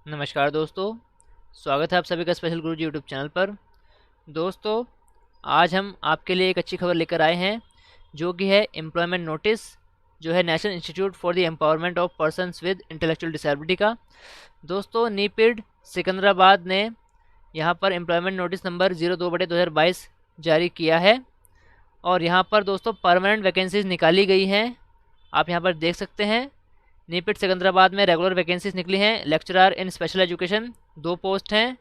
नमस्कार दोस्तों, स्वागत है आप सभी का स्पेशल गुरुजी यूट्यूब चैनल पर। दोस्तों, आज हम आपके लिए एक अच्छी खबर लेकर आए हैं जो कि है एम्प्लॉयमेंट नोटिस, जो है national institute for the empowerment of persons with intellectual disability का। दोस्तों, नीपिड सिकंदराबाद ने यहाँ पर एम्प्लॉयमेंट नोटिस नंबर 02/2022 जारी किया है और यहाँ पर दोस्तों परमानेंट वैकेंसीज निकाली गई हैं। आप यहाँ पर देख सकते हैं, नीपिट सिकंदराबाद में रेगुलर वैकेंसीज निकली हैं। Lecturer in special education 2 post हैं,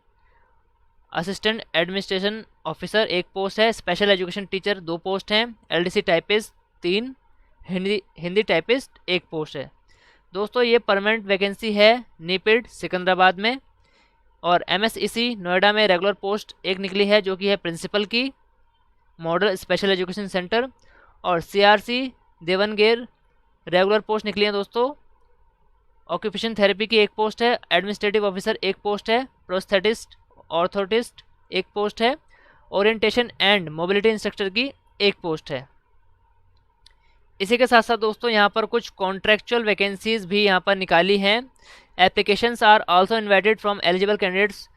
असिस्टेंट एडमिनिस्ट्रेशन ऑफिसर 1 पोस्ट है, स्पेशल एजुकेशन टीचर 2 पोस्ट हैं, LDC typist 3, Hindi typist 1 post है। दोस्तों, ये परमानेंट वैकेंसी है नीपिट सिकंदराबाद में। और एमएसईसी नोएडा में रेगुलर पोस्ट एक निकली है जो कि है प्रिंसिपल की, मॉडल स्पेशल एजुकेशन सेंटर। और सीआरसी देवनगेर रेगुलर पोस्ट निकली है दोस्तों। ऑक्यूपेशन थेरेपी की 1 पोस्ट है, एडमिनिस्ट्रेटिव ऑफिसर 1 पोस्ट है, प्रोस्थेटिस्ट ऑर्थोटिस्ट 1 पोस्ट है, ओरिएंटेशन एंड मोबिलिटी इंस्ट्रक्टर की 1 पोस्ट है। इसी के साथ साथ दोस्तों यहाँ पर कुछ कॉन्ट्रैक्चुअल वैकेंसीज भी यहाँ पर निकाली हैं। Applications are also invited from eligible candidates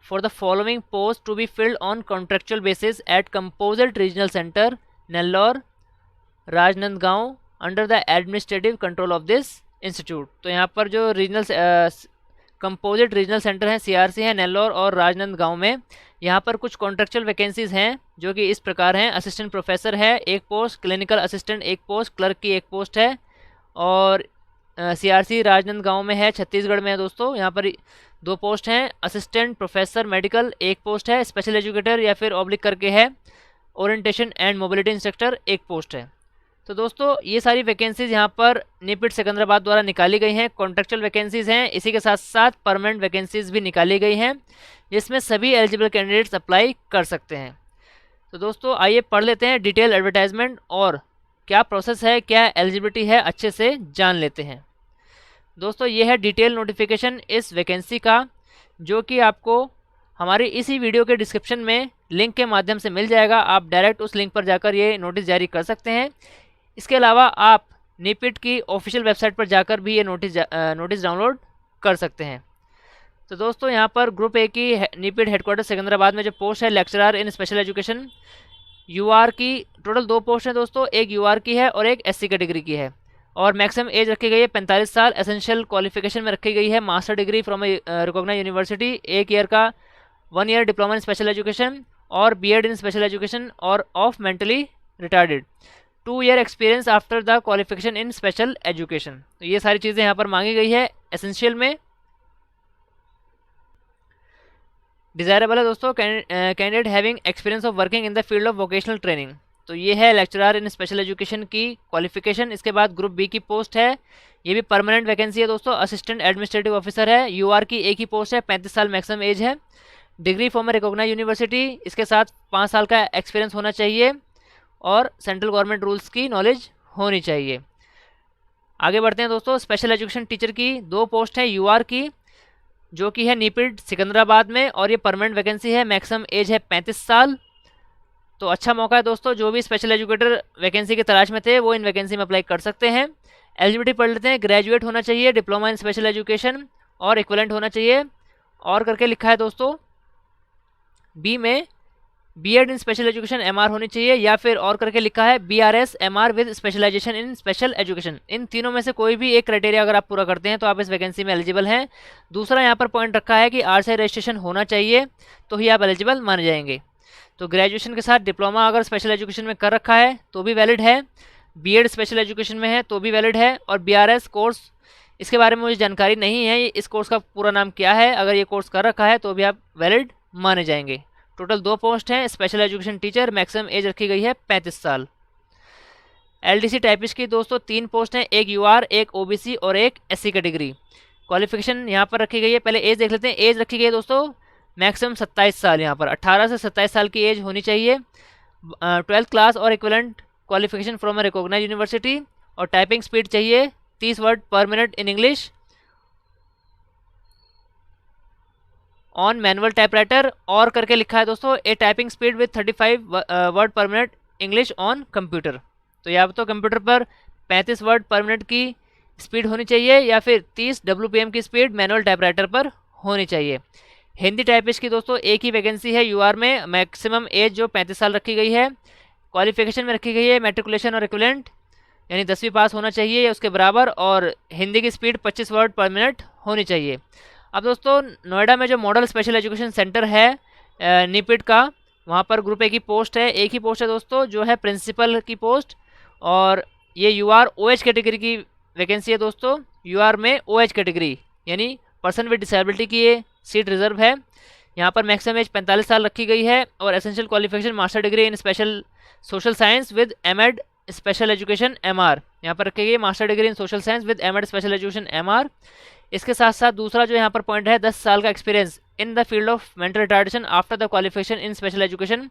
for the following post to be filled on contractual basis at composite regional centre Nellore Rajnandgaon under the administrative control of this institute. तो यहाँ पर जो रीजनल कंपोजिट रीजनल सेंटर हैं CRC हैं नेल्लौर और राजनांदगांव में, यहाँ पर कुछ कॉन्ट्रैक्चुअल वैकेंसीज हैं जो कि इस प्रकार हैं। असिस्टेंट प्रोफेसर है 1 post, clinical assistant 1 post, clerk की 1 पोस्ट है। और सीआरसी राजनांदगांव में है, छत्तीसगढ़ में है दोस्तों। यहाँ पर 2 पोस्ट हैं, असिस्टेंट प्रोफेसर मेडिकल 1 पोस्ट है, स्पेशल एजुकेटर या फिर ऑब्लिक करके है, orientation and mobility instructor 1 post है। तो दोस्तों, ये सारी वैकेंसीज यहाँ पर नीपिट सिकंदराबाद द्वारा निकाली गई हैं, कॉन्ट्रैक्चुअल वैकेंसीज हैं। इसी के साथ साथ परमानेंट वैकेंसीज भी निकाली गई हैं जिसमें सभी एलिजिबल कैंडिडेट्स अप्लाई कर सकते हैं। तो दोस्तों, आइए पढ़ लेते हैं डिटेल एडवर्टाइजमेंट और क्या प्रोसेस है, क्या एलिजिबिलिटी है, अच्छे से जान लेते हैं। दोस्तों, ये है डिटेल नोटिफिकेशन इस वैकेंसी का, जो कि आपको हमारी इसी वीडियो के डिस्क्रिप्शन में लिंक के माध्यम से मिल जाएगा। आप डायरेक्ट उस लिंक पर जाकर ये नोटिस जारी कर सकते हैं। इसके अलावा आप नीपिट की ऑफिशियल वेबसाइट पर जाकर भी ये नोटिस डाउनलोड कर सकते हैं। तो दोस्तों, यहाँ पर ग्रुप ए की नीपिट हेडक्वार्टर सिकंदराबाद में जो पोस्ट है lecturer in special education UR की, टोटल 2 पोस्ट हैं दोस्तों, एक यूआर की है और एक एससी कैटेगरी की है। और मैक्सिमम एज रखी गई है 45 साल। एसेंशियल क्वालिफिकेशन में रखी गई है master degree from recognised university, 1 year का 1 year diploma in special education और बीएड इन स्पेशल एजुकेशन और of mentally retarded, 2 year experience after the qualification in special education. तो ये सारी चीज़ें यहाँ पर मांगी गई है। एसेंशियल में डिज़ायरेबल है दोस्तों, candidate having experience of working in the field of vocational training. तो ये है लेक्चरर इन स्पेशल एजुकेशन की क्वालिफिकेशन। इसके बाद ग्रुप बी की पोस्ट है, ये भी परमानेंट वैकेंसी है दोस्तों, असिस्टेंट एडमिनिस्ट्रेटिव ऑफिसर है, यूआर की 1 ही पोस्ट है, 35 साल मैक्सिमम एज है, डिग्री फ्रॉम रिकॉग्नाइज्ड यूनिवर्सिटी, इसके साथ 5 साल का एक्सपीरियंस होना चाहिए और सेंट्रल गवर्नमेंट रूल्स की नॉलेज होनी चाहिए। आगे बढ़ते हैं दोस्तों, स्पेशल एजुकेशन टीचर की 2 पोस्ट है यूआर की, जो कि है नीपिट सिकंदराबाद में, और ये परमानेंट वैकेंसी है, मैक्सिमम एज है 35 साल। तो अच्छा मौका है दोस्तों, जो भी स्पेशल एजुकेटर वैकेंसी की तलाश में थे वो इन वैकेंसी में अप्लाई कर सकते हैं। एलिजिबिलिटी पढ़ लेते हैं, ग्रेजुएट होना चाहिए, डिप्लोमा इन स्पेशल एजुकेशन और इक्विवेलेंट होना चाहिए। और करके लिखा है दोस्तों, बी में BEd in special education MR होनी चाहिए, या फिर और करके लिखा है BRS MR with specialisation in special education. इन तीनों में से कोई भी एक क्राइटेरिया अगर आप पूरा करते हैं तो आप इस वैकेंसी में एलिजिबल हैं। दूसरा यहाँ पर पॉइंट रखा है कि आरसीआई रजिस्ट्रेशन होना चाहिए, तो ही आप एलिजिबल माने जाएंगे। तो ग्रेजुएशन के साथ डिप्लोमा अगर स्पेशल एजुकेशन में कर रखा है तो भी वैलिड है, बीएड स्पेशल एजुकेशन में है तो भी वैलिड है, और बीआरएस कोर्स, इसके बारे में मुझे जानकारी नहीं है इस कोर्स का पूरा नाम क्या है, अगर ये कोर्स कर रखा है तो भी आप वैलिड माने जाएंगे। टोटल 2 पोस्ट हैं, special education teacher, maximum age रखी गई है 35 साल। एलडीसी टाइपिस्ट की दोस्तों 3 पोस्ट हैं, एक यूआर, एक ओबीसी और एक एससी कैटेगरी। क्वालिफिकेशन यहाँ पर रखी गई है, पहले एज देख लेते हैं। एज रखी गई है दोस्तों मैक्सिमम 27 साल, यहाँ पर 18 से 27 साल की एज होनी चाहिए। 12th क्लास और equivalent qualification from a recognised university, और टाइपिंग स्पीड चाहिए 30 word per minute in English on manual typewriter, और करके लिखा है दोस्तों a typing speed with 35 word per minute English on computer. तो या तो कंप्यूटर पर 35 वर्ड पर मिनट की स्पीड होनी चाहिए या फिर 30 WPM की स्पीड मैनुअल टाइपराइटर पर होनी चाहिए। हिंदी टाइपिस्ट की दोस्तों एक ही वैकेंसी है यूआर में, मैक्सिमम एज जो 35 साल रखी गई है। क्वालिफिकेशन में रखी गई है मैट्रिकुलेशन और इक्विवेलेंट, यानी 10वीं पास होना चाहिए या उसके बराबर, और हिंदी की स्पीड 25 वर्ड पर मिनट होनी चाहिए। अब दोस्तों नोएडा में जो मॉडल स्पेशल एजुकेशन सेंटर है नीपिट का, वहाँ पर ग्रुप ए की पोस्ट है, एक ही पोस्ट है दोस्तों जो है प्रिंसिपल की पोस्ट, और ये यूआर ओएच कैटेगरी की वैकेंसी है दोस्तों। यूआर में ओएच कैटेगरी यानी पर्सन विद डिसेबिलिटी की ये सीट रिजर्व है। यहाँ पर मैक्सिमम एज 45 साल रखी गई है, और essential qualification master degree in special social science with MEd special education MR, यहाँ पर रखी गई master degree in social science with MEd special education MR. इसके साथ साथ दूसरा जो यहाँ पर पॉइंट है 10 साल का experience in the field of mental retardation after the qualification in special education,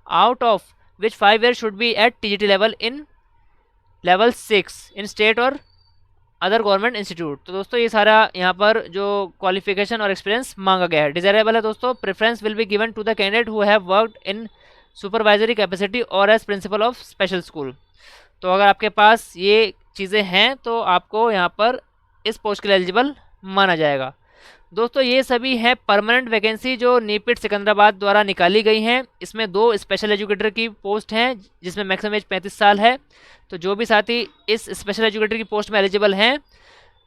out of which 5 year should be at TGT level in level 6 in state और अदर गवर्नमेंट इंस्टीट्यूट। तो दोस्तों ये सारा यहाँ पर जो क्वालिफिकेशन और एक्सपीरियंस मांगा गया है। डिजायरेबल है दोस्तों, preference will be given to the candidate who have worked in supervisory capacity और as principal of special school. तो अगर आपके पास ये चीज़ें हैं तो आपको यहाँ पर इस पोस्ट के लिए एलिजिबल माना जाएगा। दोस्तों ये सभी हैं परमानेंट वैकेंसी जो नीपिट सिकंदराबाद द्वारा निकाली गई हैं। इसमें 2 स्पेशल एजुकेटर की पोस्ट हैं जिसमें मैक्सिमम एज 35 साल है। तो जो भी साथी इस स्पेशल एजुकेटर की पोस्ट में एलिजिबल हैं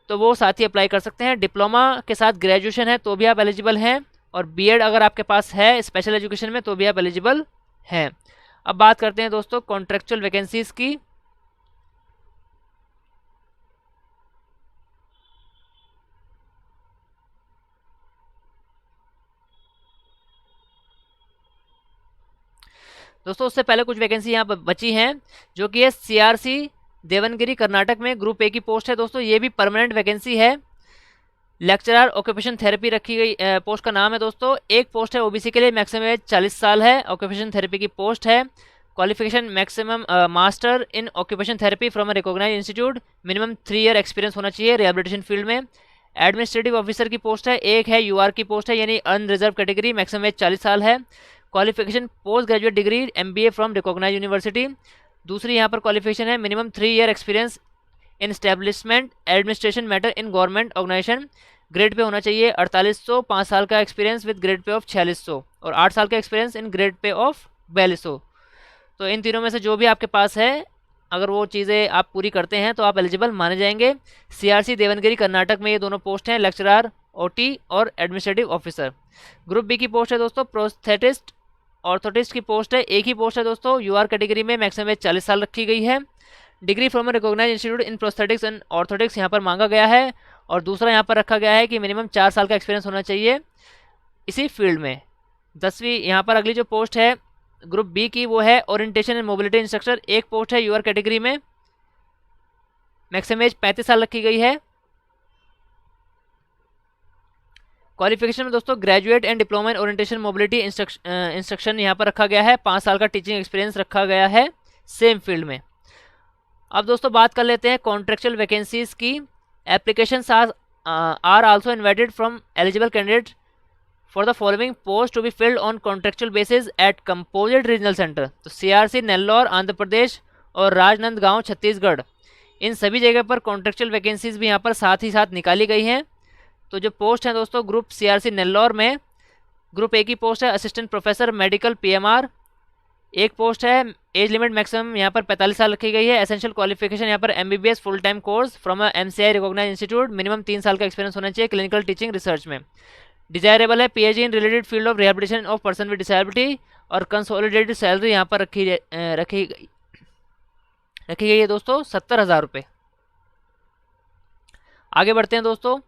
तो वो साथी अप्लाई कर सकते हैं। डिप्लोमा के साथ ग्रेजुएशन है तो भी आप एलिजिबल हैं, और बीएड अगर आपके पास है स्पेशल एजुकेशन में तो भी आप एलिजिबल हैं। अब बात करते हैं दोस्तों कॉन्ट्रेक्चुअल वैकेंसीज की। दोस्तों उससे पहले कुछ वैकेंसी यहाँ पर बची हैं जो कि है सीआरसी देवनगिरी कर्नाटक में ग्रुप ए की पोस्ट है दोस्तों। ये भी परमानेंट वैकेंसी है। लेक्चरर ऑक्यूपेशन थेरेपी रखी गई पोस्ट का नाम है दोस्तों। एक पोस्ट है ओबीसी के लिए, मैक्सिमम एज 40 साल है, ऑक्यूपेशन थेरेपी की पोस्ट है। Qualification maximum master in occupation therapy from a recognise institute, minimum 3 year experience होना चाहिए रिहेबिलिटेशन फील्ड में। एडमिनिस्ट्रेटिव ऑफिसर की पोस्ट है, एक है यूआर की पोस्ट है यानी अनरिजर्व कैटेगरी, मैक्सिमम एज 40 साल है। Qualification post graduate degree MBA from recognise university. दूसरी यहाँ पर क्वालिफिकेशन है minimum 3 year experience in establishment administration matter in government organisation. Grade pay होना चाहिए 4800, 5 साल का experience with grade pay of 4600, और 8 साल का experience in grade pay of 4200। तो इन तीनों में से जो भी आपके पास है अगर वो चीज़ें आप पूरी करते हैं तो आप एलिजिबल माने जाएंगे। सीआरसी देवनगिरी कर्नाटक में ये दोनों पोस्ट हैं, लेक्चरर ओटी और एडमिनिस्ट्रेटिव ऑफिसर। ग्रुप बी की पोस्ट है दोस्तों प्रोस्थेटिस्ट ऑर्थोटिस्ट की पोस्ट है, एक ही पोस्ट है दोस्तों। यूआर कैटेगरी में मैक्सिमम एज 40 साल रखी गई है। Degree from recognise institute in prosthetics and orthotics यहाँ पर मांगा गया है, और दूसरा यहाँ पर रखा गया है कि मिनिमम 4 साल का एक्सपीरियंस होना चाहिए इसी फील्ड में। 10वीं यहाँ पर अगली जो पोस्ट है ग्रुप बी की वो है ओरिएंटेशन एंड मोबिलिटी इंस्ट्रक्टर, एक पोस्ट है यूआर कैटेगरी में, मैक्सिमम एज 35 साल रखी गई है। क्वालिफिकेशन में दोस्तों graduate and diploma in orientation mobility instruction यहाँ पर रखा गया है, 5 साल का टीचिंग एक्सपीरियंस रखा गया है सेम फील्ड में। अब दोस्तों बात कर लेते हैं कॉन्ट्रेक्चुअल वैकेंसीज की। Applications are also invited from eligible candidate for the following post to be filled on contractual basis at composite regional centre. तो सीआरसी नेल्लौर आंध्र प्रदेश और राजनांदगांव छत्तीसगढ़, इन सभी जगह पर कॉन्ट्रेक्चुअल वैकेंसीज भी यहाँ पर साथ ही साथ निकाली गई हैं। तो जो पोस्ट हैं दोस्तों ग्रुप सीआरसी नेल्लौर में, ग्रुप ए की पोस्ट है असिस्टेंट प्रोफेसर मेडिकल पीएमआर, एक पोस्ट है एज लिमिट मैक्सिमम यहाँ पर 45 साल रखी गई है। एसेंशियल क्वालिफिकेशन यहाँ पर MBBS full time course from MCI recognise institute, minimum 3 साल का एक्सपीरियंस होना चाहिए क्लिनिकल टीचिंग रिसर्च में। डिजायरेबल है PhD in related field of rehabilitation of person with disability, और कंसोलिडेटेड सैलरी यहाँ पर रखी गई है दोस्तों 70,000 रुपये। आगे बढ़ते हैं दोस्तों,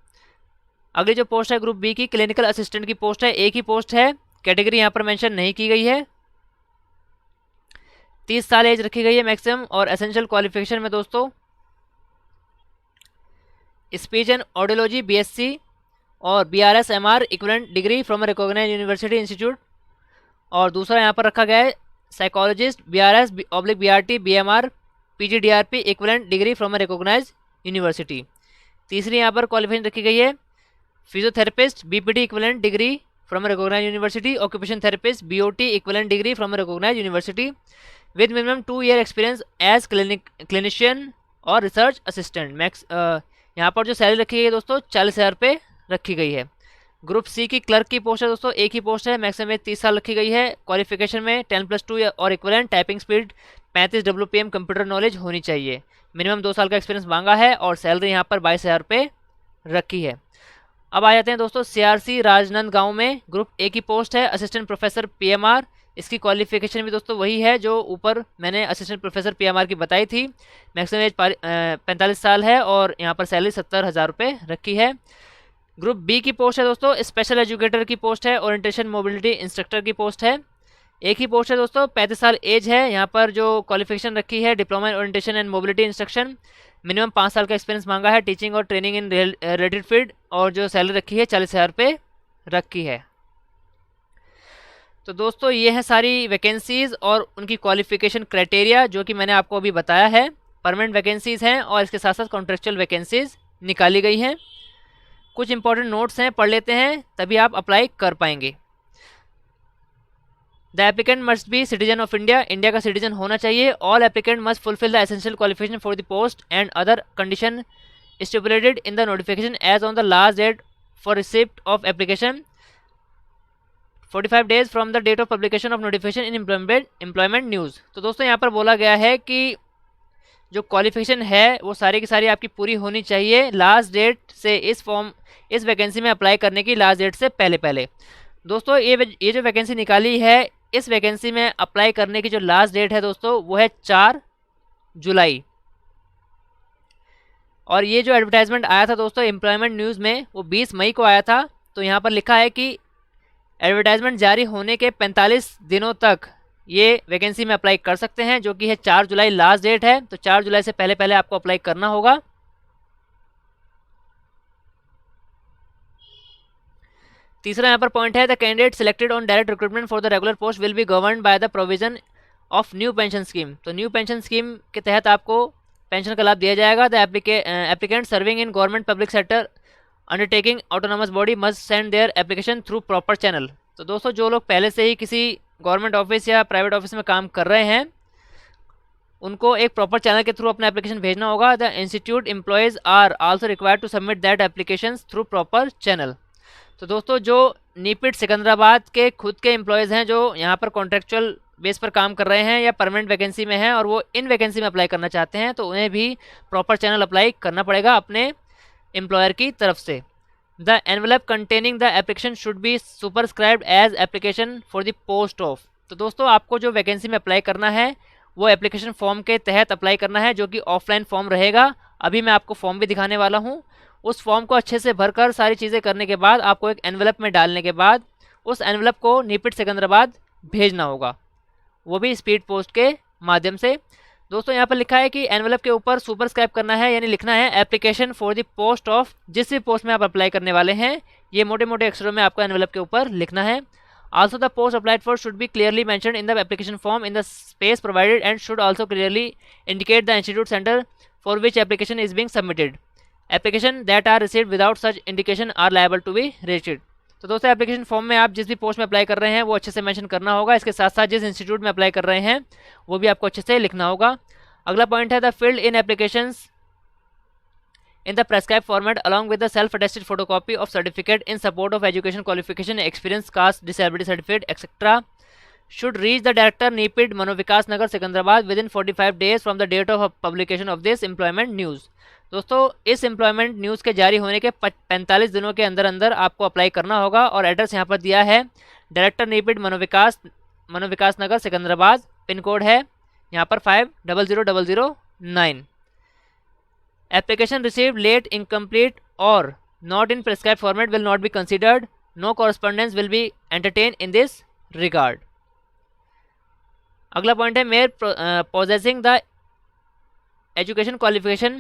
अगली जो पोस्ट है ग्रुप बी की क्लिनिकल असिस्टेंट की पोस्ट है, एक ही पोस्ट है, कैटेगरी यहाँ पर मेंशन नहीं की गई है। 30 साल एज रखी गई है मैक्सिमम, और एसेंशियल क्वालिफिकेशन में दोस्तों स्पीच एंड ऑडियोलॉजी बीएससी और BRS MR equivalent degree from recognise university institute, और दूसरा यहाँ पर रखा गया है psychologist BRS oblique BRT BMR PGDRP equivalent degree from recognise university. तीसरी यहाँ पर क्वालिफिकेशन रखी गई है physiotherapist BPT equivalent degree from recognise university, occupation therapist BOT equivalent degree from recognise university with minimum 2 year experience as clinician और research assistant. Max यहाँ पर जो सैलरी रखी गई है दोस्तों 40,000 रुपये रखी गई है। ग्रुप सी की क्लर्क की पोस्ट है दोस्तों, एक ही पोस्ट है, मैक्सिमम एज 30 साल रखी गई है। क्वालिफिकेशन में 10+2 और equivalent, typing speed 35 WPM, computer knowledge होनी चाहिए। मिनिमम 2 साल का एक्सपीरियंस मांगा है और सैलरी यहाँ पर 22,000 रुपये रखी है। अब आ जाते हैं दोस्तों CRC राजनांदगांव में, ग्रुप ए की पोस्ट है, असिस्टेंट प्रोफेसर PMR। इसकी क्वालिफिकेशन भी दोस्तों वही है जो ऊपर मैंने असिस्टेंट प्रोफेसर PMR की बताई थी। मैक्सिमम एज 45 साल है और यहाँ पर सैलरी 70,000 रुपये रखी है। ग्रुप बी की पोस्ट है दोस्तों, स्पेशल एजुकेटर की पोस्ट है, ओरिएंटेशन मोबिलिटी इंस्ट्रक्टर की पोस्ट है, एक ही पोस्ट है दोस्तों, 35 साल एज है। यहाँ पर जो क्वालिफिकेशन रखी है diploma in orientation and mobility instruction, minimum 5 साल का एक्सपीरियंस मांगा है, टीचिंग और ट्रेनिंग इन रिलेटेड फील्ड, और जो सैलरी रखी है 40,000 रुपये रखी है। तो दोस्तों ये हैं सारी वैकेंसीज़ और उनकी क्वालिफिकेशन क्राइटेरिया जो कि मैंने आपको अभी बताया है। परमानेंट वैकेंसीज़ हैं और इसके साथ साथ कॉन्ट्रेक्चुअल वैकेंसीज़ निकाली गई हैं। कुछ इंपॉर्टेंट नोट्स हैं, पढ़ लेते हैं, तभी आप अप्लाई कर पाएंगे। The applicant must be citizen of India, India का सिटीजन होना चाहिए। All applicant must fulfil the essential qualification for the post and other condition stipulated in the notification age on the last date for receipt of application 45 days from the date of publication of notification in employment news. तो दोस्तों यहाँ पर बोला गया है कि जो qualification है वो सारी की सारी आपकी पूरी होनी चाहिए लास्ट डेट से, इस वैकेंसी में अप्लाई करने की लास्ट डेट से पहले पहले। दोस्तों ये जो वैकेंसी निकाली है, इस वैकेंसी में अप्लाई करने की जो लास्ट डेट है दोस्तों वो है 4 जुलाई। और ये जो एडवर्टाइजमेंट आया था दोस्तों एम्प्लॉयमेंट न्यूज़ में वो 20 मई को आया था। तो यहाँ पर लिखा है कि एडवर्टाइजमेंट जारी होने के 45 दिनों तक ये वैकेंसी में अप्लाई कर सकते हैं, जो कि है 4 जुलाई लास्ट डेट है। तो 4 जुलाई से पहले पहले आपको अप्लाई करना होगा। तीसरा यहाँ पर पॉइंट है, the candidate selected on direct recruitment for the regular post will B governed by the provision of new pension scheme. तो न्यू पेंशन स्कीम के तहत आपको पेंशन का लाभ दिया जाएगा। The applicant serving in government public sector undertaking autonomous body must send their application through proper channel. तो दोस्तों जो लोग पहले से ही किसी गवर्नमेंट ऑफिस या प्राइवेट ऑफिस में काम कर रहे हैं उनको एक प्रॉपर चैनल के थ्रू अपना एप्लीकेशन भेजना होगा। The institute employees are also required to submit that application through proper channel. तो दोस्तों जो नीपिट सिकंदराबाद के खुद के एम्प्लॉयज़ हैं जो यहाँ पर कॉन्ट्रेक्चुअल बेस पर काम कर रहे हैं या परमानेंट वैकेंसी में हैं और वो इन वैकेंसी में अप्लाई करना चाहते हैं, तो उन्हें भी प्रॉपर चैनल अप्लाई करना पड़ेगा अपने एम्प्लॉयर की तरफ से। The envelope containing the application should be superscribed as application for the post of. तो दोस्तों आपको जो वैकेंसी में अप्लाई करना है वो एप्लीकेशन फॉर्म के तहत अप्लाई करना है, जो कि ऑफलाइन फॉर्म रहेगा। अभी मैं आपको फॉर्म भी दिखाने वाला हूँ। उस फॉर्म को अच्छे से भरकर सारी चीज़ें करने के बाद आपको एक एनवेलप में डालने के बाद उस एनवेलप को नीपिट सिकंदराबाद भेजना होगा, वो भी स्पीड पोस्ट के माध्यम से। दोस्तों यहाँ पर लिखा है कि एनवेलप के ऊपर सुपरस्क्राइब करना है, यानी लिखना है application for the post of, जिस भी पोस्ट में आप अप्लाई करने वाले हैं ये मोटे मोटे अक्षरों में आपको एनवेलप के ऊपर लिखना है। Also the post applied for should be clearly mentioned in the application form in the space provided and should also clearly indicate the institute center for which application is being submitted. Application that are received without such indication are liable to be rejected. तो दोस्तों application form में आप जिस भी post में apply कर रहे हैं वो अच्छे से मेंशन करना होगा। इसके साथ साथ जिस इंस्टीट्यूट में अप्लाई कर रहे हैं वो भी आपको अच्छे से लिखना होगा। अगला पॉइंट है, the field in applications in the prescribed format along with the self-attested photocopy of certificate in support of education qualification, experience, caste, disability certificate, etc. should reach the director NIPID Manovikas Nagar Secunderabad within 45 days from the date of publication of this employment news. दोस्तों इस employment news के जारी होने के 45 दिनों के अंदर अंदर आपको अप्लाई करना होगा। और एड्रेस यहाँ पर दिया है, डायरेक्टर NIPID मनोविकास नगर सिकंदराबाद, पिन कोड है यहाँ पर 500009। Application received late, incomplete or not in prescribed format will not be considered. No correspondence will be entertained in this regard. अगला पॉइंट है, mere possessing the education qualification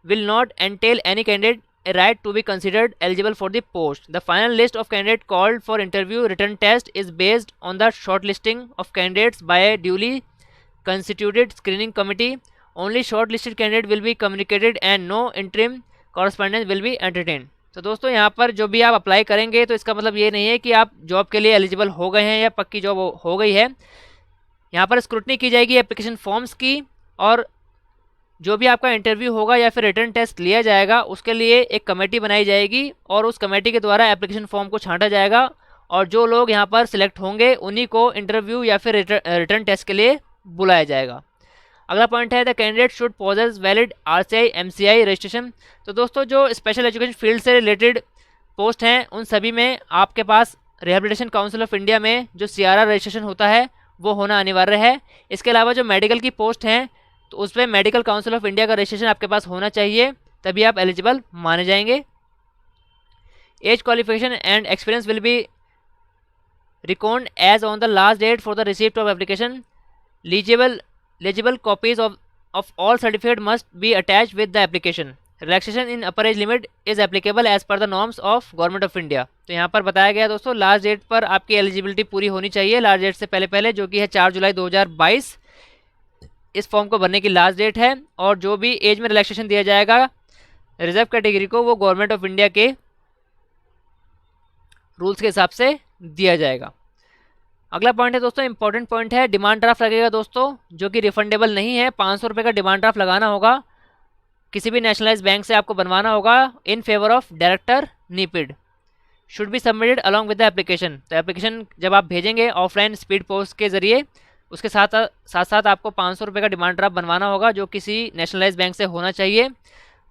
will not entail any candidate a right to be considered eligible for the post. The final list of candidates called for interview written test is based on the shortlisting of candidates by a duly constituted screening committee. Only shortlisted candidate will be communicated and no interim correspondence will be entertained. तो दोस्तों यहाँ पर जो भी आप apply करेंगे तो इसका मतलब ये नहीं है कि आप जॉब के लिए एलिजिबल हो गए हैं या पक्की जॉब हो गई है। यहाँ पर स्क्रूटनी की जाएगी एप्लीकेशन फॉर्म्स की और जो भी आपका इंटरव्यू होगा या फिर रिटर्न टेस्ट लिया जाएगा उसके लिए एक कमेटी बनाई जाएगी और उस कमेटी के द्वारा एप्लीकेशन फॉर्म को छांटा जाएगा और जो लोग यहाँ पर सिलेक्ट होंगे उन्हीं को इंटरव्यू या फिर रिटर्न टेस्ट के लिए बुलाया जाएगा। अगला पॉइंट है the candidate should possess valid RCI MCI registration. तो दोस्तों जो स्पेशल एजुकेशन फील्ड से रिलेटेड पोस्ट हैं उन सभी में आपके पास रिहेबिलिटेशन काउंसिल ऑफ इंडिया में जो CRR रजिस्ट्रेशन होता है वो होना अनिवार्य है। इसके अलावा जो मेडिकल की पोस्ट हैं तो उस पर मेडिकल काउंसिल ऑफ इंडिया का रजिस्ट्रेशन आपके पास होना चाहिए, तभी आप एलिजिबल माने जाएंगे। Age qualification and experience will be record age on the last date for the receipt of application. legible copies of all certificate must be attached with the application. Relaxation in upper age limit is applicable as per the norms of Government of India। तो यहाँ पर बताया गया दोस्तों last date पर आपकी eligibility पूरी होनी चाहिए, लास्ट डेट से पहले पहले, जो कि है 4 जुलाई 2022 इस फॉर्म को भरने की लास्ट डेट है। और जो भी एज में रिलैक्सेशन दिया जाएगा रिजर्व कैटेगरी को वो गवर्नमेंट ऑफ इंडिया के रूल्स के हिसाब से दिया जाएगा। अगला पॉइंट है दोस्तों इंपॉर्टेंट पॉइंट है, डिमांड ड्राफ्ट लगेगा दोस्तों जो कि रिफंडेबल नहीं है। 500 रुपये का डिमांड ड्राफ्ट लगाना होगा, किसी भी नेशनलाइज बैंक से आपको बनवाना होगा in favour of director NIEPID. Should be submitted along with the application. तो एप्लीकेशन जब आप भेजेंगे ऑफलाइन स्पीड पोस्ट के जरिए उसके साथ साथ आपको 500 रुपये का डिमांड ड्राफ्ट बनवाना होगा जो किसी नेशनलाइज बैंक से होना चाहिए।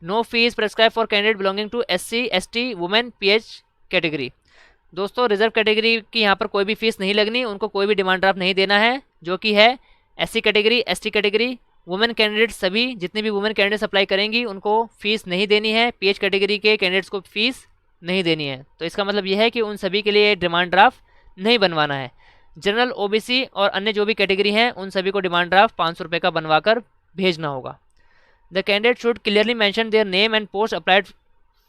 No fees prescribe for candidate belonging to SC ST women PH category. दोस्तों रिजर्व कैटेगरी की यहाँ पर कोई भी फीस नहीं लगनी, उनको कोई भी डिमांड ड्राफ्ट नहीं देना है, जो कि है SC category ST category women candidate, सभी जितने भी वुमेन कैंडिडेट्स अप्लाई करेंगी उनको फीस नहीं देनी है, PH कैटेगरी के कैंडिडेट्स को फीस नहीं देनी है। तो इसका मतलब यह है कि उन सभी के लिए डिमांड ड्राफ्ट नहीं बनवाना है। जनरल OBC और अन्य जो भी कैटेगरी हैं उन सभी को डिमांड ड्राफ्ट 500 रुपये का बनवा कर भेजना होगा। The candidate should clearly mention their name and post applied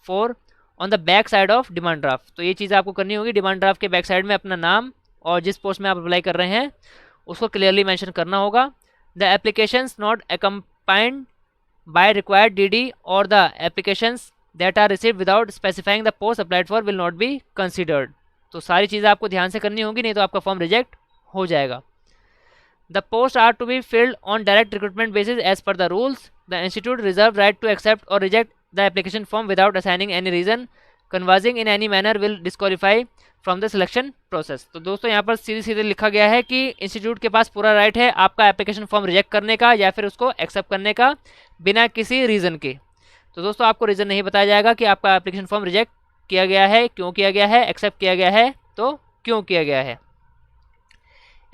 for on the back side of demand draft. तो ये चीज़ आपको करनी होगी, डिमांड ड्राफ्ट के बैक साइड में अपना नाम और जिस पोस्ट में आप अप्लाई कर रहे हैं उसको क्लियरली मेंशन करना होगा। The applications not accompanied by required DD और the applications that are received without specifying the post applied for will not be considered. तो सारी चीज़ें आपको ध्यान से करनी होगी, नहीं तो आपका फॉर्म रिजेक्ट हो जाएगा। The post are to be filled on direct recruitment basis as per the rules. The institute reserve right to accept और reject the application form without assigning any reason, conversing in any manner will disqualify from the selection process। तो दोस्तों यहाँ पर सीधे सीधे लिखा गया है कि इंस्टीट्यूट के पास पूरा राइट है आपका एप्लीकेशन फॉर्म रिजेक्ट करने का या फिर उसको एक्सेप्ट करने का बिना किसी रीज़न के। तो दोस्तों आपको रीज़न नहीं बताया जाएगा कि आपका एप्लीकेशन फॉर्म रिजेक्ट किया गया है, क्यों किया गया है, एक्सेप्ट किया गया है तो क्यों किया गया है।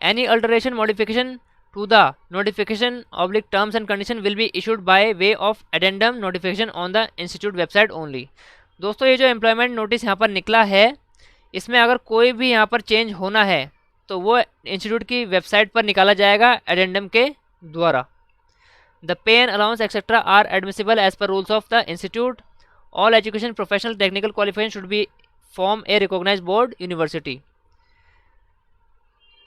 Any alteration modification to the notification / terms and condition will be issued by way of addendum notification on the institute website only। दोस्तों ये जो एम्प्लॉयमेंट नोटिस यहाँ पर निकला है इसमें अगर कोई भी यहाँ पर चेंज होना है तो वो इंस्टीट्यूट की वेबसाइट पर निकाला जाएगा एडेंडम के द्वारा। The pay and allowance etcetera are admissible as per rules of the institute. All education professional technical qualification should be from a recognised board university.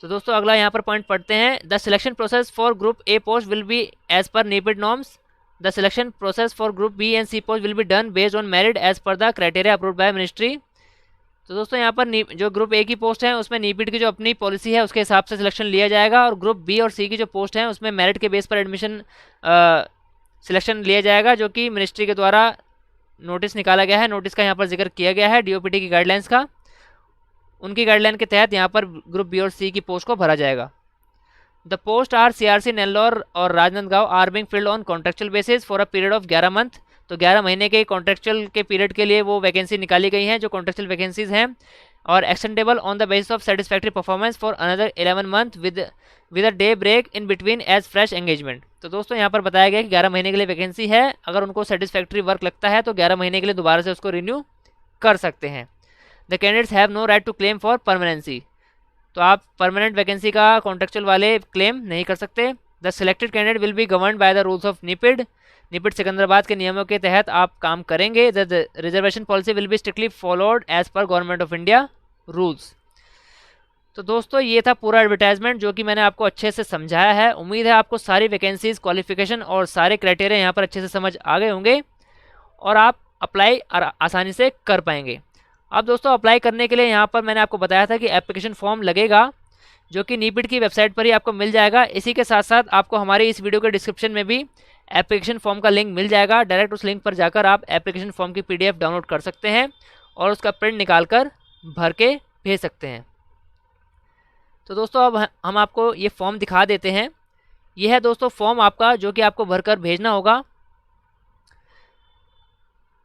तो दोस्तों अगला यहाँ पर पॉइंट पढ़ते हैं। The selection process for group A post will be as per NIEPID norms. The selection process for group B and C post will be done based on merit as per the criteria approved by ministry. तो दोस्तों यहाँ पर जो group A की post है उसमें नीपिड की जो अपनी पॉलिसी है उसके हिसाब से सिलेक्शन लिया जाएगा, और ग्रुप B और C की जो पोस्ट है उसमें मेरिट के बेस पर एडमिशन सिलेक्शन लिया जाएगा, जो कि मिनिस्ट्री के द्वारा नोटिस निकाला गया है। नोटिस का यहाँ पर जिक्र किया गया है DOPT की गाइडलाइंस का, उनकी गाइडलाइन के तहत यहाँ पर ग्रुप B और C की पोस्ट को भरा जाएगा। The post are CRC Nellore और Rajnandgaon are being filled on contractual basis for a period of 11 month. तो 11 महीने के कॉन्ट्रेक्चुअल के पीरियड के लिए वो वैकेंसी निकाली गई हैं जो कॉन्ट्रेक्चुअल वैकेंसीज हैं, और extendable on the basis of satisfactory performance for another 11 month with a day break in between as fresh engagement. तो दोस्तों यहाँ पर बताया गया कि 11 महीने के लिए वैकेंसी है, अगर उनको सेटिस्फैक्ट्री वर्क लगता है तो 11 महीने के लिए दोबारा से उसको रिन्यू कर सकते हैं। The candidates have no right to claim for permanency. तो आप परमानेंट वैकेंसी का कॉन्ट्रेक्चुअल वाले क्लेम नहीं कर सकते। The selected candidate will be govern by the rules of NIEPID. NIEPID Secunderabad के नियमों के तहत आप काम करेंगे। The reservation policy will be strictly followed as per government of India rules. तो दोस्तों ये था पूरा एडवर्टाइजमेंट जो कि मैंने आपको अच्छे से समझाया है। उम्मीद है आपको सारी वैकेंसीज, क्वालिफिकेशन और सारे क्राइटेरिया यहाँ पर अच्छे से समझ आ गए होंगे और आप अप्लाई आसानी से कर पाएंगे। अब दोस्तों अप्लाई करने के लिए यहाँ पर मैंने आपको बताया था कि एप्लीकेशन फॉर्म लगेगा जो कि नीपिड की वेबसाइट पर ही आपको मिल जाएगा। इसी के साथ साथ आपको हमारे इस वीडियो के डिस्क्रिप्शन में भी एप्लीकेशन फॉर्म का लिंक मिल जाएगा। डायरेक्ट उस लिंक पर जाकर आप एप्लीकेशन फॉर्म की PDF डाउनलोड कर सकते हैं और उसका प्रिंट निकाल कर भर के भेज सकते हैं। तो दोस्तों अब हम आपको ये फॉर्म दिखा देते हैं। ये है दोस्तों फॉर्म आपका, जो कि आपको भरकर भेजना होगा।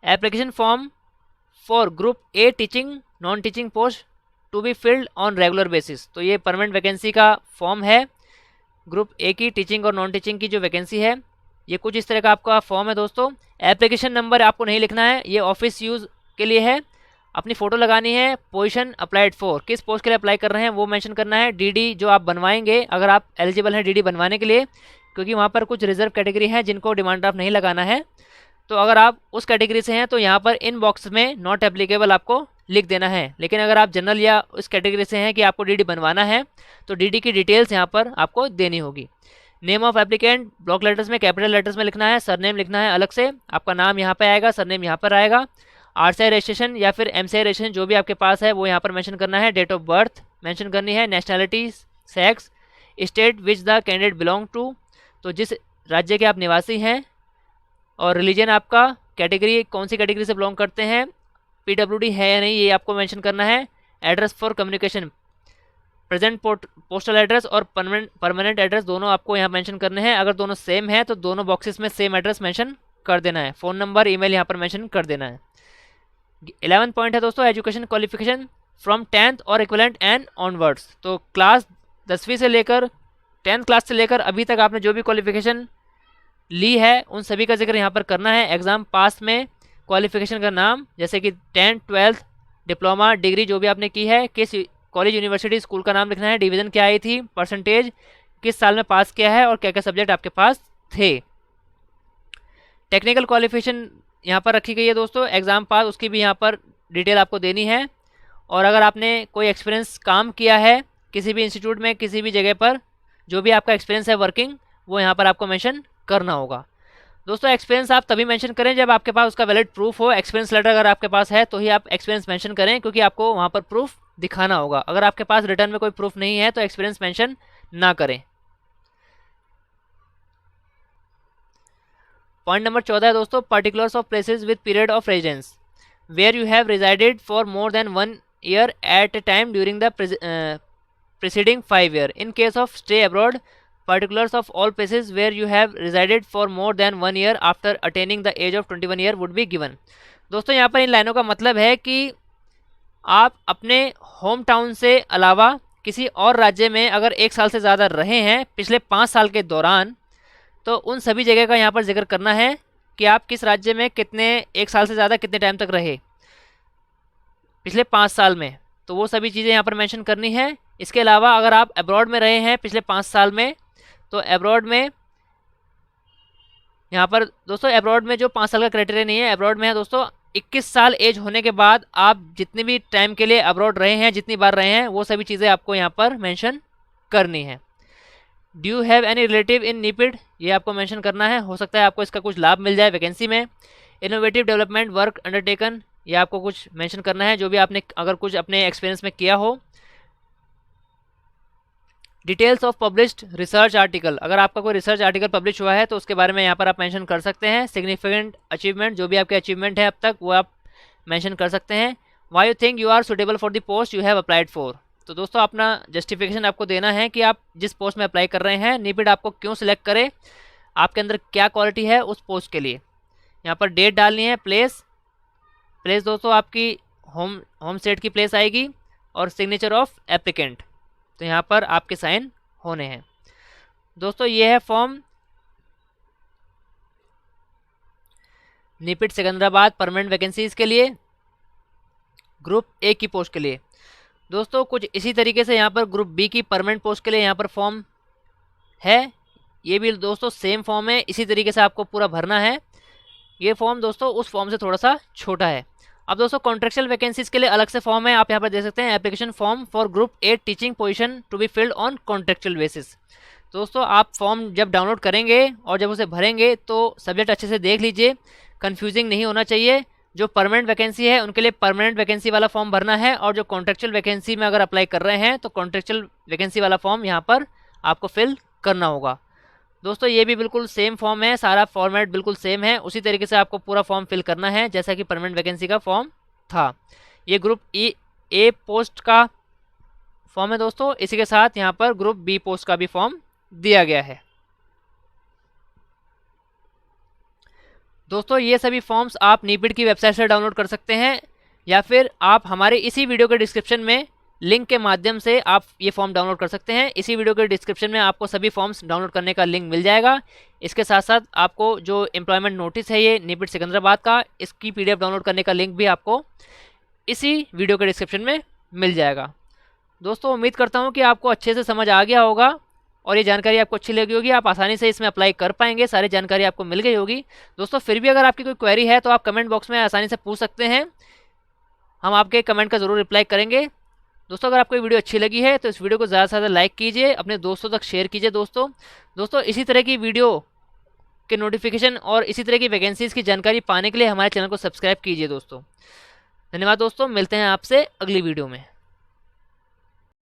Application form for group A teaching non teaching post to be filled on regular basis. तो ये परमानेंट वैकेंसी का फॉर्म है, ग्रुप ए की टीचिंग और नॉन टीचिंग की जो वैकेंसी है। ये कुछ इस तरह का आपका फॉर्म है दोस्तों। एप्लीकेशन नंबर आपको नहीं लिखना है, ये ऑफिस यूज़ के लिए है। अपनी फ़ोटो लगानी है, पोजीशन अप्लाइड फॉर, किस पोस्ट के लिए अप्लाई कर रहे हैं वो मेंशन करना है। DD जो आप बनवाएंगे, अगर आप एलिजिबल हैं DD बनवाने के लिए, क्योंकि वहाँ पर कुछ रिजर्व कैटेगरी हैं जिनको डिमांड ड्राफ्ट नहीं लगाना है। तो अगर आप उस कैटेगरी से हैं तो यहाँ पर इन बॉक्स में नॉट एप्लीकेबल आपको लिख देना है। लेकिन अगर आप जनरल या उस कैटेगरी से हैं कि आपको DD बनवाना है तो DD की डिटेल्स यहाँ पर आपको देनी होगी। Name of applicant block letters में कैपिटल लेटर्स में लिखना है। सरनेम लिखना है अलग से, आपका नाम यहाँ पर आएगा, सरनेम यहाँ पर आएगा। RCI रजिस्ट्रेशन या फिर MCI रजिस्ट्रेशन जो भी आपके पास है वो यहाँ पर मेंशन करना है। डेट ऑफ बर्थ मेंशन करनी है। Nationality, sex, state which the candidate belong to, तो जिस राज्य के आप निवासी हैं, और रिलीजन आपका, कैटेगरी कौन सी कैटेगरी से बिलोंग करते हैं, PWD है या नहीं ये आपको मेंशन करना है। Address for communication, present postal address और परमानेंट एड्रेस दोनों आपको यहाँ मेंशन करने हैं। अगर दोनों सेम है तो दोनों बॉक्सेस में सेम एड्रेस मेंशन कर देना है। फ़ोन नंबर, ईमेल यहाँ पर मेंशन कर देना है। 11 पॉइंट है दोस्तों, एजुकेशन क्वालिफिकेशन फ्रॉम 10th और इक्विवेलेंट एंड ऑनवर्ड्स। तो क्लास 10वीं से लेकर 10th क्लास से लेकर अभी तक आपने जो भी क्वालिफिकेशन ली है उन सभी का जिक्र यहाँ पर करना है। एग्ज़ाम पास में क्वालिफिकेशन का नाम, जैसे कि 10th 12th डिप्लोमा डिग्री जो भी आपने की है, किस कॉलेज यूनिवर्सिटी स्कूल का नाम लिखना है, डिवीज़न क्या आई थी, परसेंटेज, किस साल में पास किया है और क्या क्या सब्जेक्ट आपके पास थे। टेक्निकल क्वालिफिकेशन यहाँ पर रखी गई है दोस्तों, एग्ज़ाम पास उसकी भी यहाँ पर डिटेल आपको देनी है। और अगर आपने कोई एक्सपीरियंस काम किया है किसी भी इंस्टीट्यूट में, किसी भी जगह पर, जो भी आपका एक्सपीरियंस है वर्किंग, वो यहाँ पर आपको मेंशन करना होगा। दोस्तों एक्सपीरियंस आप तभी मेंशन करें जब आपके पास उसका वैलिड प्रूफ हो। एक्सपीरियंस लेटर अगर आपके पास है तो ही आप एक्सपीरियंस मेंशन करें, क्योंकि आपको वहाँ पर प्रूफ दिखाना होगा। अगर आपके पास रिटर्न में कोई प्रूफ नहीं है तो एक्सपीरियंस मेंशन ना करें। पॉइंट नंबर 14 है दोस्तों, particulars of places with period of residence where you have resided for more than 1 year at a time during the preceding 5 year. In case of stay abroad, particulars of all places where you have resided for more than 1 year after attaining the age of 21 year would be given. दोस्तों यहाँ पर इन लाइनों का मतलब है कि आप अपने होम टाउन से अलावा किसी और राज्य में अगर 1 साल से ज़्यादा रहे हैं पिछले 5 साल के दौरान, तो उन सभी जगह का यहाँ पर जिक्र करना है कि आप किस राज्य में कितने 1 साल से ज़्यादा कितने टाइम तक रहे पिछले 5 साल में, तो वो सभी चीज़ें यहाँ पर मेंशन करनी है। इसके अलावा अगर आप अब्रॉड में रहे हैं पिछले 5 साल में, तो अब्रॉड में यहाँ पर दोस्तों अब्रॉड में जो 5 साल का क्राइटेरिया नहीं है, अब्रॉड में है दोस्तों 21 साल एज होने के बाद आप जितने भी टाइम के लिए अब्रॉड रहे हैं, जितनी बार रहे हैं, वो सभी चीज़ें आपको यहाँ पर मेंशन करनी है। Do you have any relative in NIEPID, ये आपको मेंशन करना है। हो सकता है आपको इसका कुछ लाभ मिल जाए वैकेंसी में। इनोवेटिव डेवलपमेंट वर्क अंडरटेकन, ये आपको कुछ मेंशन करना है जो भी आपने अगर कुछ अपने एक्सपीरियंस में किया हो। Details of published research article, अगर आपका कोई रिसर्च आर्टिकल पब्लिश हुआ है तो उसके बारे में यहाँ पर आप मेंशन कर सकते हैं। सिग्निफिकेंट अचीवमेंट, जो भी आपके अचीवमेंट है अब तक वो आप मेंशन कर सकते हैं। Why you think you are suitable for the post you have applied for, तो दोस्तों अपना जस्टिफिकेशन आपको देना है कि आप जिस पोस्ट में अप्लाई कर रहे हैं नीपिड आपको क्यों सिलेक्ट करे, आपके अंदर क्या क्वालिटी है उस पोस्ट के लिए। यहाँ पर डेट डालनी है। प्लेस दोस्तों आपकी होम स्टेट की प्लेस आएगी, और सिग्नेचर ऑफ एप्लीकेंट, तो यहाँ पर आपके साइन होने हैं। दोस्तों ये है फॉर्म नीपिड सिकंदराबाद परमानेंट वैकेंसीज के लिए, ग्रुप ए की पोस्ट के लिए। दोस्तों कुछ इसी तरीके से यहाँ पर ग्रुप बी की परमानेंट पोस्ट के लिए यहाँ पर फॉर्म है। ये भी दोस्तों सेम फॉर्म है, इसी तरीके से आपको पूरा भरना है। ये फॉर्म दोस्तों उस फॉर्म से थोड़ा सा छोटा है। अब दोस्तों कॉन्ट्रेक्चुअल वैकेंसीज के लिए अलग से फॉर्म है, आप यहाँ पर देख सकते हैं। Application form for group A teaching position to be filled on contractual basis. दोस्तों आप फॉर्म जब डाउनलोड करेंगे और जब उसे भरेंगे तो सब्जेक्ट अच्छे से देख लीजिए, कन्फ्यूजिंग नहीं होना चाहिए। जो परमानेंट वैकेंसी है उनके लिए परमानेंट वैकेंसी वाला फॉर्म भरना है, और जो कॉन्ट्रेक्चुअल वैकेंसी में अगर अप्लाई कर रहे हैं तो कॉन्ट्रेक्चुअल वैकेंसी वाला फॉर्म यहाँ पर आपको फिल करना होगा। दोस्तों ये भी बिल्कुल सेम फॉर्म है, सारा फॉर्मेट बिल्कुल सेम है, उसी तरीके से आपको पूरा फॉर्म फिल करना है जैसा कि परमानेंट वैकेंसी का फॉर्म था। ये ग्रुप ए पोस्ट का फॉर्म है दोस्तों, इसी के साथ यहाँ पर ग्रुप बी पोस्ट का भी फॉर्म दिया गया है। दोस्तों ये सभी फॉर्म्स आप नीपिड की वेबसाइट से डाउनलोड कर सकते हैं, या फिर आप हमारे इसी वीडियो के डिस्क्रिप्शन में लिंक के माध्यम से आप ये फॉर्म डाउनलोड कर सकते हैं। इसी वीडियो के डिस्क्रिप्शन में आपको सभी फॉर्म्स डाउनलोड करने का लिंक मिल जाएगा। इसके साथ साथ आपको जो एम्प्लॉयमेंट नोटिस है ये नीपिड सिकंदराबाद का, इसकी PDF डाउनलोड करने का लिंक भी आपको इसी वीडियो के डिस्क्रिप्शन में मिल जाएगा। दोस्तों उम्मीद करता हूँ कि आपको अच्छे से समझ आ गया होगा और ये जानकारी आपको अच्छी लगी होगी, आप आसानी से इसमें अप्लाई कर पाएंगे, सारी जानकारी आपको मिल गई होगी। दोस्तों फिर भी अगर आपकी कोई क्वेरी है तो आप कमेंट बॉक्स में आसानी से पूछ सकते हैं, हम आपके कमेंट का ज़रूर रिप्लाई करेंगे। दोस्तों अगर आपको ये वीडियो अच्छी लगी है तो इस वीडियो को ज़्यादा से ज़्यादा लाइक कीजिए, अपने दोस्तों तक शेयर कीजिए। दोस्तों इसी तरह की वीडियो के नोटिफिकेशन और इसी तरह की वैकेंसीज़ की जानकारी पाने के लिए हमारे चैनल को सब्सक्राइब कीजिए। दोस्तों धन्यवाद। दोस्तों मिलते हैं आपसे अगली वीडियो में।